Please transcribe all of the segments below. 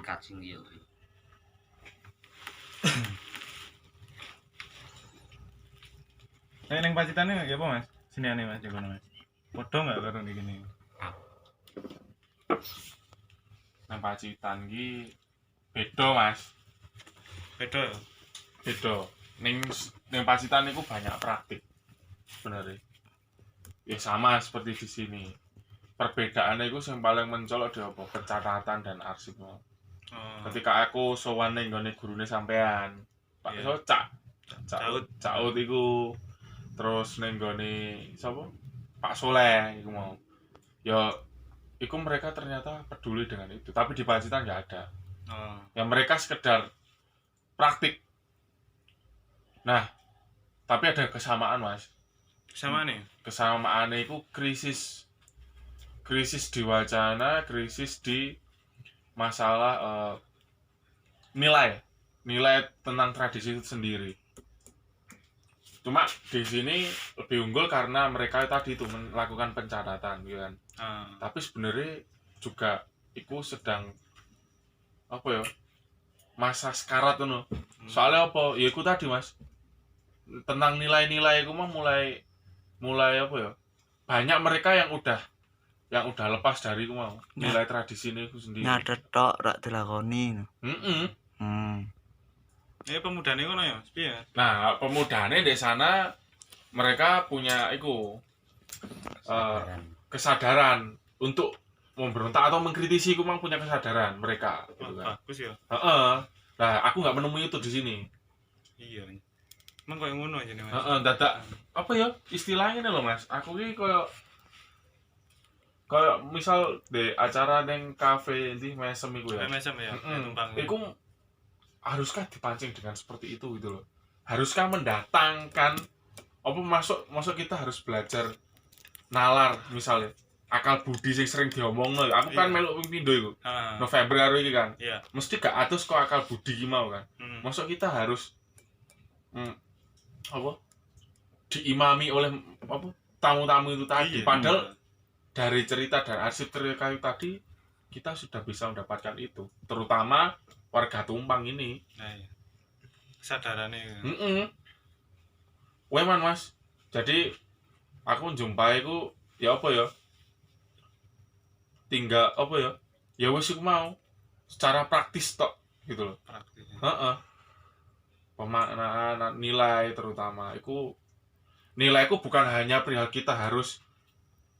sikat sing liya. Ning Pacitane ya apa Mas? Siniane Mas Joko Mas. Padha enggak karo ngene? Nang Pacitan ki beda Mas. Beda ya? Beda. Ning Pacitan niku banyak praktik. Sebenarnya. Ya sama seperti di sini. Perbedaannya itu yang paling mencolok di apa? Pencatatan dan arsip. Ketika aku sowan ning gone gurune sampean, Pak Caut iku terus ning gone sapa? Pak Soleh iku mau. Ya iku mereka ternyata peduli dengan itu, tapi di Pacitan nggak ada. Ya mereka sekedar praktik. Nah, tapi ada kesamaan Mas. Kesamaannya itu krisis di wacana, krisis di masalah nilai tentang tradisi itu sendiri. Cuma di sini lebih unggul karena mereka tadi itu melakukan pencatatan, gitu kan. Tapi sebenarnya juga itu sedang apa ya? Masa sekarat tuh. Soalnya apa? Ya itu tadi Mas. Tentang nilai-nilai itu mah mulai apa ya? Banyak mereka yang udah lepas dari itu mau nilai tradisi ini itu sendiri. Nyatet tok rak dilakoni. Ya pemudane ngono ya, piye? Nah, pemudane di sana mereka punya kesadaran untuk memberontak atau mengkritisi itu memang punya kesadaran mereka gitu kan. Bagus ya. Nah, aku nggak menemui itu di sini. Iya. Emang kayak ngono aja nih Mas. Dadak apa ya istilahnya loh Mas. Aku ki kayak misal di acara neng kafe ini mesem iku ya. Mesem ya. Iku haruskah dipancing dengan seperti itu gitu loh. Haruskah mendatangkan apa masuk kita harus belajar nalar misalnya akal budi sing sering diomongno. Aku kan meluk ping pindho iku. November karo iki kan. Mesti gak atus kok akal budi ki mau kan. Masuk kita harus diimami oleh tamu-tamu itu tadi. Padahal dari cerita dan arsip kayu tadi kita sudah bisa mendapatkan itu, terutama warga Tumpang ini. Kesadarannya. Weman Mas. Jadi aku jumpai itu ya apa ya? Tinggal apa ya? Ya wis iku mau secara praktis tok gitu loh. Praktis. Pemaknaan nilai terutama itu nilai itu bukan hanya perihal kita harus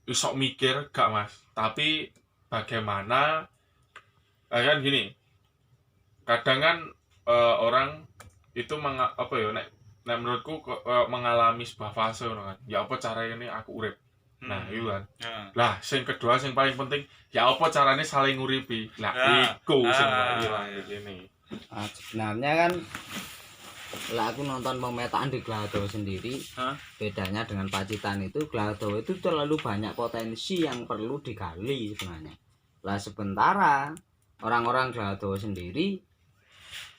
isok mikir gak Mas, tapi bagaimana kan gini, kadang kan orang itu nek menurutku mengalami sebuah fase kan, ya apa caranya ini aku urip. Nah itu kan lah yang kedua yang paling penting ya apa caranya saling nguripi. Nah iku sing ilang ini. Sebenarnya kan lah aku nonton pemetaan di Glado sendiri, bedanya dengan Pacitan itu Glado itu terlalu banyak potensi yang perlu digali sebenarnya. Lah sementara orang-orang Glado sendiri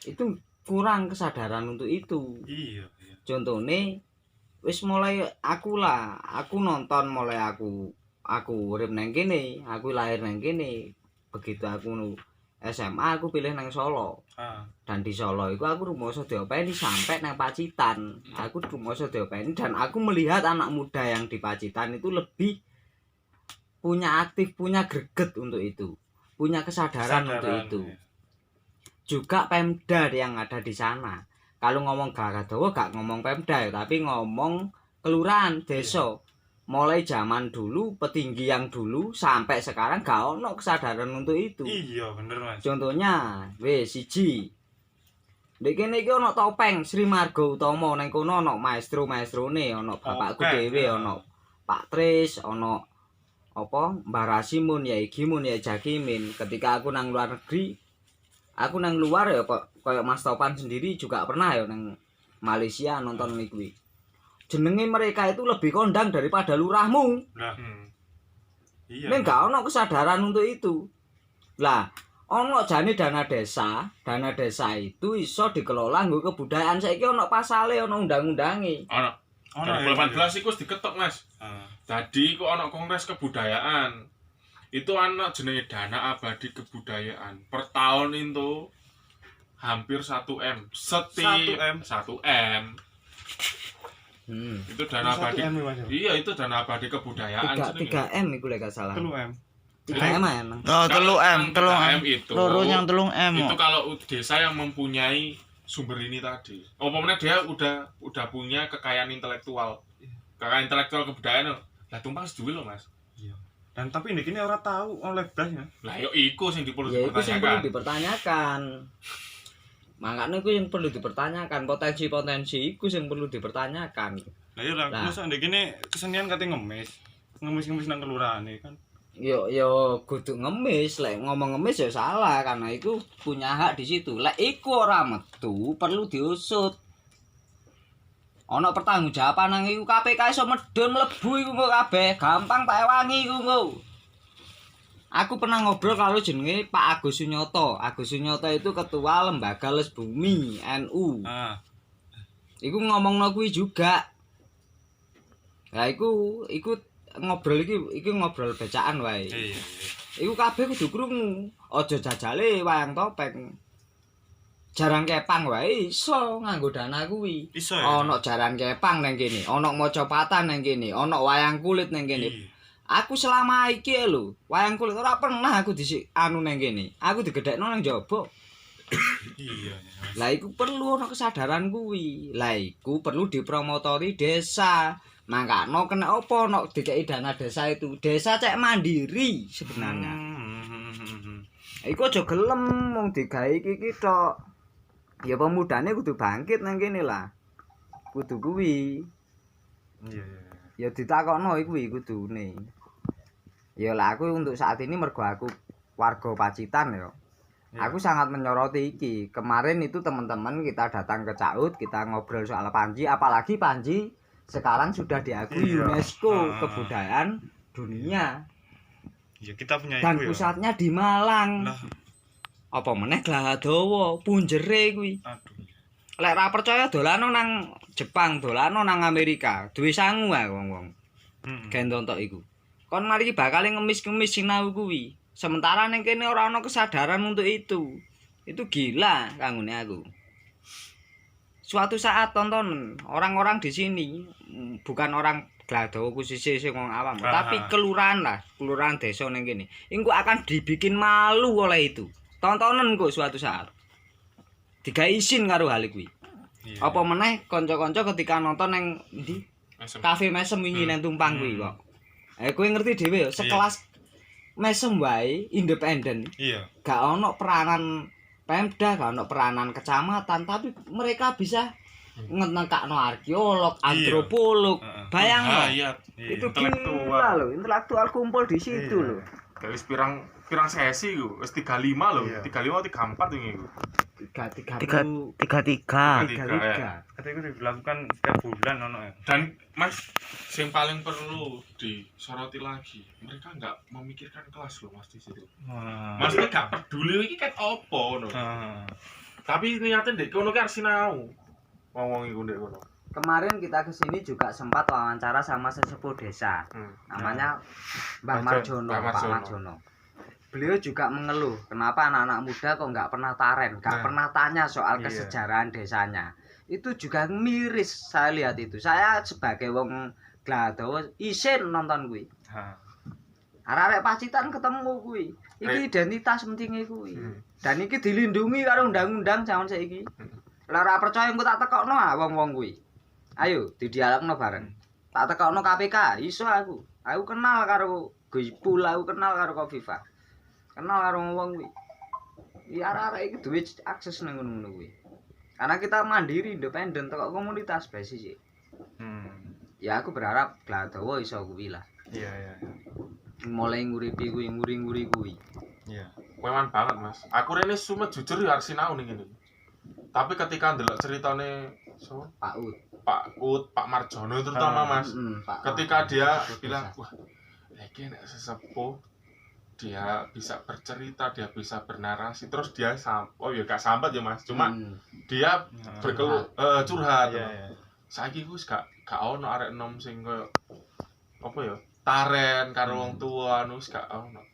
itu kurang kesadaran untuk itu. Iya. Contohnya wis mulai aku nonton mulai aku urip nang kene, aku lahir nang kene. Begitu aku SMA aku pilih nang Solo. Dan di Solo itu aku rumoso diopeni sampai nang Pacitan. Aku rumoso diopeni dan aku melihat anak muda yang di Pacitan itu lebih punya aktif, punya greget untuk itu. Punya kesadaran untuk itu. Juga Pemda yang ada di sana. Kalau ngomong Glaradowo gak ngomong Pemda tapi ngomong kelurahan, desa. Mulai zaman dulu, petinggi yang dulu sampai sekarang gak ono kesadaran untuk itu. Iya, bener Mas. Contohnya, siji. Nek kene iki ono topeng Sri Margo Utama, nang kono ono maestro-maestrone, ono bapakku dhewe, ono Pak Tris, ono apa Mbah Rasimun, ya Igimun, ya Jakimin. Ketika aku nang luar negeri, aku nang luar ya koyo Mas Topan sendiri juga pernah ya nang Malaysia nonton kuwi. Jenenge mereka itu lebih kondang daripada lurahmu. Nah. Iya. Nek gak ono kesadaran untuk itu. Lah, ono jane dana desa itu iso dikelola nggo kebudayaan. Saiki ono pasale, ono undang-undange. Ono. 2018 iku wis diketok, Mas. Jadi kok ono kongres kebudayaan. Itu anak jenenge dana abadi kebudayaan. Per tahun itu hampir 1 M. 1 M. Itu dana abadi. Iya, itu dana abadi kebudayaan. 3M iku lek gak salah. 3M. 3M ya emang. Oh, 3M itu. Loro yang 3M. Itu kalau desa yang mempunyai sumber ini tadi. Umpamanya dia udah punya kekayaan intelektual. Kekayaan intelektual kebudayaan. Lah tumpang seduwe lho, Mas. Iya. Dan tapi ini ora tahu oleh blasnya. Lah yo iku sing perlu Ya itu yang perlu dipertanyakan. dipertanyakan. Makanya itu yang perlu dipertanyakan, potensi-potensi itu yang perlu dipertanyakan. Lah iya lah, masa ndek kene kesenian kate ngemis. Ngemis-ngemis nang kelurahan kan. Yo kudu ngemis, lek ngomong ngemis ya salah karena itu punya hak di situ. Lek iku ora metu perlu diusut. Ana pertanggungjawaban nang iku KPK iso medhun mlebu iku kok kabeh, gampang tak ewangi iku kok. Aku pernah ngobrol kalau jenenge Pak Agus Sunyoto. Agus Sunyoto itu ketua Lembaga Les Bumi NU. Iku ngomongno kuwi juga. Lah iku ngobrol iki ngobrol becaan wae. Iya. Iku kabeh kudu krungu. Aja jajale wayang topeng. Jarang kepang wae iso nganggo dana kuwi. Iso ya. Ana jaran kepang nang kene, ana maca patan nang kene, ana wayang kulit nang kene. Iya. Aku selama iki lho, wayang kulit ora pernah aku anu nang kene. Aku digedhekno nang jaba. Iya. Lah iku perlu ana kesadaran kuwi. Lah iku perlu dipromotori desa. Mangkano kena apa nek dikeki dana desa itu. Desa cek mandiri sebenarnya. Iku aja gelem mung digawe iki tok. Ya pemudane kudu bangkit nang kene lah. Kudu kuwi. Iya. Ya ditakokno kuwi kudune. Ya lah aku untuk saat ini mergo aku warga Pacitan ya. Aku sangat menyoroti iki. Kemarin itu teman-teman kita datang ke Caut, kita ngobrol soal Panji, apalagi Panji sekarang sudah diakui UNESCO kebudayaan dunia. Ya kita punya Dan itu ya. pusatnya di Malang. Lah, Apa meneh Gladawa, punjere kuwi. aduh. Lek ra percaya dolano nang Jepang, dolano nang Amerika, duwe sangu wae wong-wong. Gendontok iku. Kon mari bakal ngemis-ngemis sinau kuwi. Sementara ning kene ora ana kesadaran untuk itu. Itu gila kangune aku. Suatu saat tonton orang-orang di sini, bukan orang Gladawa khususnya sing wong awam, tapi kelurahan lah, kelurahan desa ning kene. Iku akan dibikin malu oleh itu. Tontonan kok suatu saat. Digawe izin karo hal kuwi. Iya. Apa meneh kanca-kanca ketika nonton nang ndi? Kafe Mesem wingi nang Tumpang kuwi kok. Kowe ngerti dhewe ya, sekelas Mesem wae independen. Iya. Gak ono peranan Pemda, gak ono peranan kecamatan, tapi mereka bisa ngenekakno arkeolog, antropolog. Bayangno. Itu gila lho, intelektual kumpul di situ lho. Wis pirang sesi iku, wis 35 lho, 35 34 ini iku. 33. 33. Kata itu dilakukan setiap bulan ono ya. Dan Mas, yang paling perlu disoroti lagi, mereka nggak memikirkan kelas loh Mas di situ. Mas nggak peduli ini kan opo no. Tapi ternyata dek kono kan sinau. Ngomong iku ndek kono. Kemarin kita kesini juga sempat wawancara sama sesepuh desa, namanya Mbah Marjono, Pak Marjono. Beliau juga mengeluh, kenapa anak-anak muda kok nggak pernah taren, nggak pernah tanya soal kesejarahan desanya. Itu juga miris saya lihat itu. Saya sebagai wong Gladawa isin nonton kuwi. Arek-arek Pacitan ketemu kuwi. Iki identitas pentingnya kuwi. Dan iki dilindungi karo undang-undang zaman saiki. Lah ora percaya engko tak tekokno wong-wong kuwi. Ayo didialogno bareng. Tak tekokno KPK, iso aku. Aku kenal karo Gus Ipul, aku kenal karo Kofifa. Kenal karo wong kuwi. Ya arek-arek iki duwe akses nang ngono kuwi. Karena kita mandiri, independen, tekok komunitas basis sih. Ya aku berharap Gladawa iso kuwi lah. Iya. Mulai nguripi kuwi, nguri-nguri kuwi. Iya. Weman banget Mas. Aku rene sumet jujur ya harus sinau ning ngene. Tapi ketika ndelok ceritane Pak Ud, Pak Marjono terutama Mas. Ketika dia bilang, "Wah, iki nek sesepuh dia bisa bercerita, dia bisa bernarasi, terus dia gak sambat ya Mas, cuma dia berkeluh curhat. Saiki ku gak ono arek enom sing koyo apa ya, taren karo wong tua wis gak ono.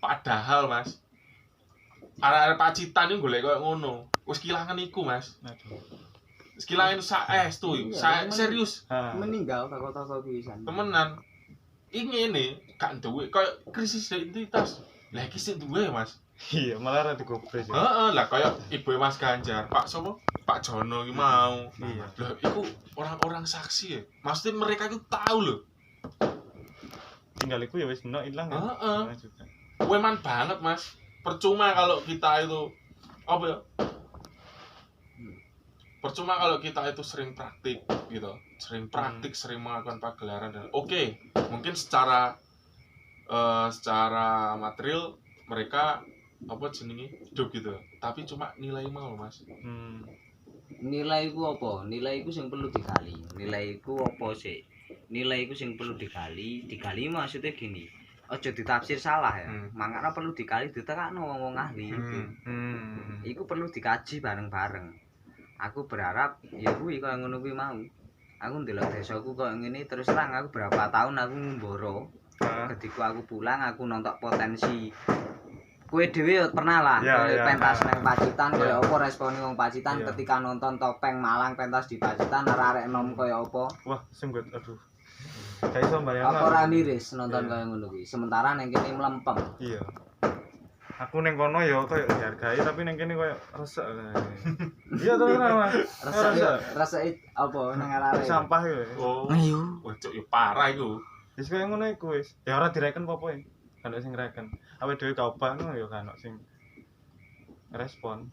Padahal Mas, arek-arek Pacitan iku golek koyo ngono. Wis kilangan iku Mas. Aduh. Wis kilangan saestu, serius. Meninggal toko-toko pisan. Temenan. Iki ngene, gak duwe koyo krisis identitas. Lah iki sing duwe Mas. Iya, malah ra digobres ya. Heeh, lah koyo ibu Mas Ganjar, Pak sapa? Pak Jono iki mau. Iya. Lah iku orang-orang saksi ya. Maksudnya mereka itu tahu loh. Tinggal iku ya wis eno ilang ya. Heeh. Nah, juga. Weman banget Mas. Percuma kalau kita itu apa ya? Percuma kalau kita itu sering praktik gitu. Sering praktik, sering melakukan pagelaran dan oke, mungkin secara material mereka apa jenenge hidup gitu. Tapi cuma nilai mau Mas. Nilai iku apa? Nilai iku sing perlu digali. Nilai iku apa sih? Nilai iku sing perlu digali. Digali maksudnya gini. Aja ditafsir salah ya. Makanya perlu digali ditekakno wong-wong ahli itu. Iku perlu dikaji bareng-bareng. Aku berharap ya kuwi koyo ngono kuwi mau. Aku ndelok desaku koyo ngene terus terang aku berapa tahun aku ngumbara. Ketika aku pulang aku nonton potensi. Kowe dhewe pernah lah pentas nang Pacitan koyo apa respone wong Pacitan ketika nonton Topeng Malang pentas di Pacitan arek-arek nom koyo apa? Wah, senggot aduh. Gak iso bayangno. Apa ora miris nonton koyo ngono kuwi. Sementara nang kene mlempem. Iya. Aku ning kono ya koyo dihargai tapi ning kene koyo resek. Iya to Mas. Resek apa nang arek. Sampah ya. Oh. Ayo. Cuk yo parah iku. Wis koyo ngono iku wis. Ya ora direken apa-apa ya. Kan sing reken. Awake dhewe gak obah ngono ya kan sing respon.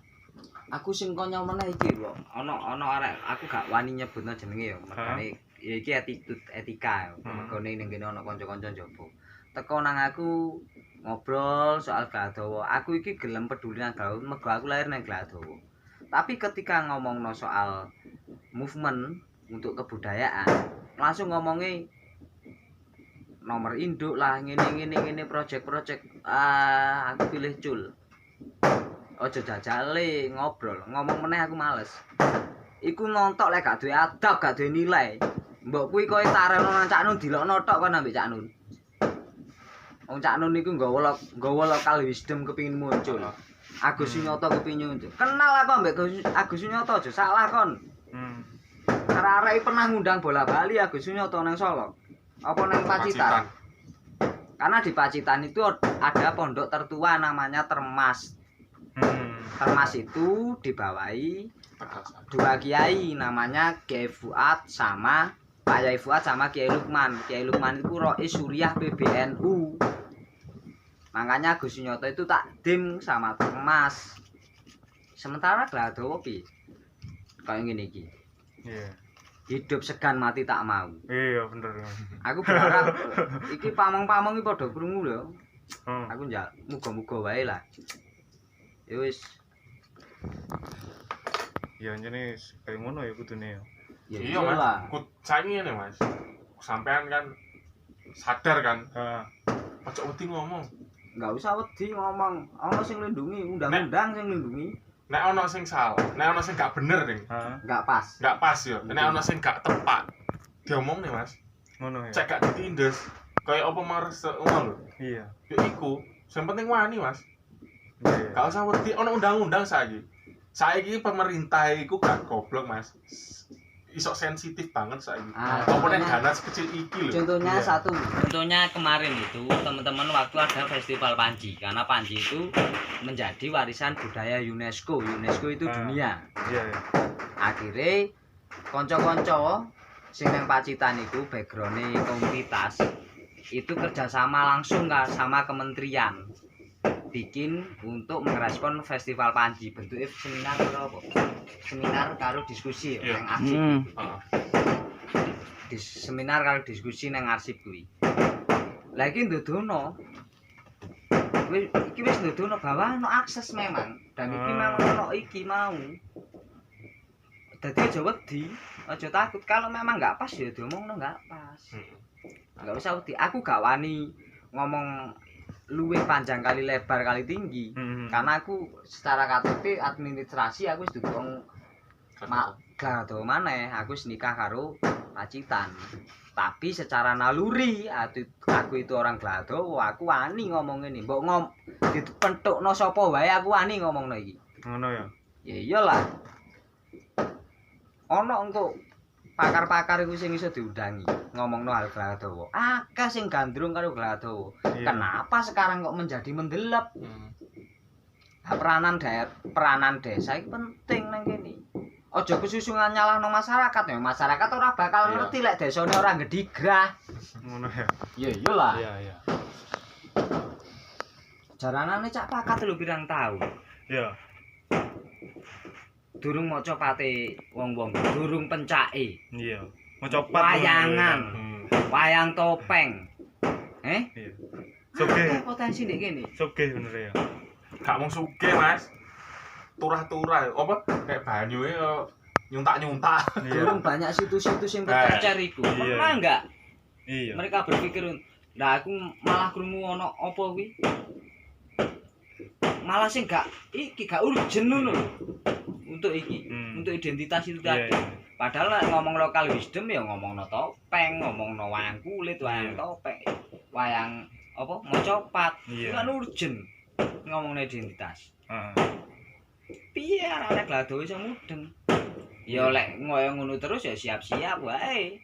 Aku sing konyol meneh iki kok. Ana arek aku gak wani nyebutno jenenge ya. Mergane ya iki attitude etika ya. Mergane ning kene ana kanca-kanca njaba. Teko nang aku ngobrol soal Gladawa. Aku iki gelem peduli nang Gladawa mergo aku lahir nang Gladawa. Tapi ketika ngomongno soal movement untuk kebudayaan, langsung ngomongnya nomor induk lah ngene project aku pilih cul. Ojo jajale ngobrol, ngomong meneh aku males. Iku nontok lek gak duwe adab, gak duwe nilai. Mbok kuwi koyo tareno nang Cak Nun dilokno tok kan ambek Cak Nun. Wong Cak Nun niku nggawa lokal wisdom kepengin muncul. Agus Sunyata kepengin muncul. Kenal aku ambek Agus Sunyata aja salah kon. Arek-arek pernah ngundang bola Bali Agus Sunyata nang Solo. Apa nang Pacitan? Karena di Pacitan itu ada pondok tertua namanya Termas. Termas itu dibawahi dua kiai namanya Kiai Fuad sama Pak Yai Fuad sama Kiai Lukman. Kiai Lukman itu Rois Suriah PBNU. Makanya Agus Sunyata itu takdim sama Termas. Sementara Gladawa piye? Kayak ngene iki. Iya. Hidup segan mati tak mau. Iya bener. Aku berharap iki pamong-pamong iki padha krungu lho. Aku njak muga-muga wae lah. Ya wis. Ya njene kaya ngono ya kudune ya. Ya Iya Mas. Saiki ngene Mas. Sampean kan sadar kan? Ojo wedi ngomong. Enggak usah wedi ngomong. Ana sing nglindungi, undang-undang sing nglindungi. Nek ana sing salah, nek ana sing gak bener ning. Enggak pas. Gak pas yo. Nek ana sing gak tepat. Diomong nih Mas. Ngono ya. Cek gak ditindas. Kayak apa mares ngono lho. Iya. Ya iku, sing penting wani Mas. Iya. Gak usah wedi ana undang-undang saiki. Saiki pemerintah iku gak goblok Mas. Isok sensitif banget saiki. Apa nek dana sekecil iki lho. Contohnya Iya. Contohnya kemarin itu teman-teman waktu ada festival Panji. Karena Panji itu menjadi warisan budaya UNESCO. UNESCO itu dunia. Iya. Akhirnya konco-konco sing nang Pacitan itu background-e komunitas itu kerjasama langsung sama kementerian bikin untuk merespon festival Panji, bentuknya seminar atau apa? Seminar karo diskusi nang arsip. Seminar karo diskusi nang arsip kuwi. Lah iki ndudono. Iki wis ndudono bahwa ono akses memang dan iki memang ono iki mau. Dadi aja wedi, aja takut kalau memang enggak pas ya diomongno enggak pas. Enggak usah wedi. Aku gak wani ngomong luwih panjang kali lebar kali tinggi. Karena aku secara KTP administrasi aku wis dukung Glado maneh aku wis nikah karo Pacitan. Tapi secara naluri aku itu orang Glado, aku wani ngomong ini. Mbok dipentukno sapa wae aku wani ngomongno iki. Ngono ya. Ya iyalah. Ana engko pakar-pakar iku sing iso diundangi ngomongno hal Glado. Akeh sing gandrung karo Glado. Iya. Kenapa sekarang kok menjadi mendelep? Peranan desa iki penting nang kene. Aja kesusungan nyalahno masyarakat ya. Masyarakat ora bakal Iya. ngerti lek desane ora ngedigrah. Ngono ya. Ya iyalah. Iya, iya. Jaranane cak pakat lho pirang taun. Iya. Durung maca pate wong-wong, durung pencake. Iya. Mau copat Wayangan. Wayang topeng. Iya. Akeh Sugih. potensi ndek kene. Sugih bener ya. Gak mung sugih, Mas. Turah-turah apa kayak banyune yo nyuntak-nyuntak. Iya. Durung banyak situs-situs yang tercecer iku. Iya. Pernah enggak Iya. mereka berpikir, "Lah aku malah krungu ana apa kuwi?" Malah sing gak urgen ngono lho. Untuk iki, untuk identitas itu Iya, tadi. iya. Padahal nek ngomong lokal wisdom ya ngomongno topeng, ngomongno wayang kulit, wayang topeng, wayang apa mocopat. Iya. Kan urgen ngomongno identitas. Heeh. Piye arek Glado iso mudeng? Ya lek ngoyo ngono terus ya siap-siap wae.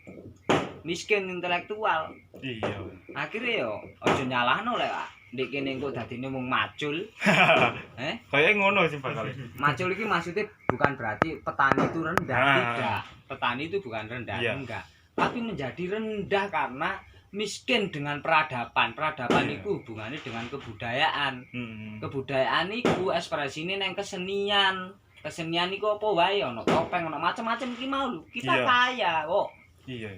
Miskin intelektual. Iya. Akhire yo aja nyalahno lek ndek kene engko dadine mung macul. Kayak ngono sih bakal. Macul iki maksudnya bukan berarti petani itu rendah, Ah. tidak. Petani itu bukan rendah, Iya. enggak. Tapi menjadi rendah karena miskin dengan peradaban. Peradaban Iya. itu hubungannya dengan kebudayaan. Heeh. Kebudayaan iku ekspresine nang kesenian. Kesenian iku apa wae ana topeng, ana macam-macam iki mau lho. Kita Iya. kaya kok. Iya.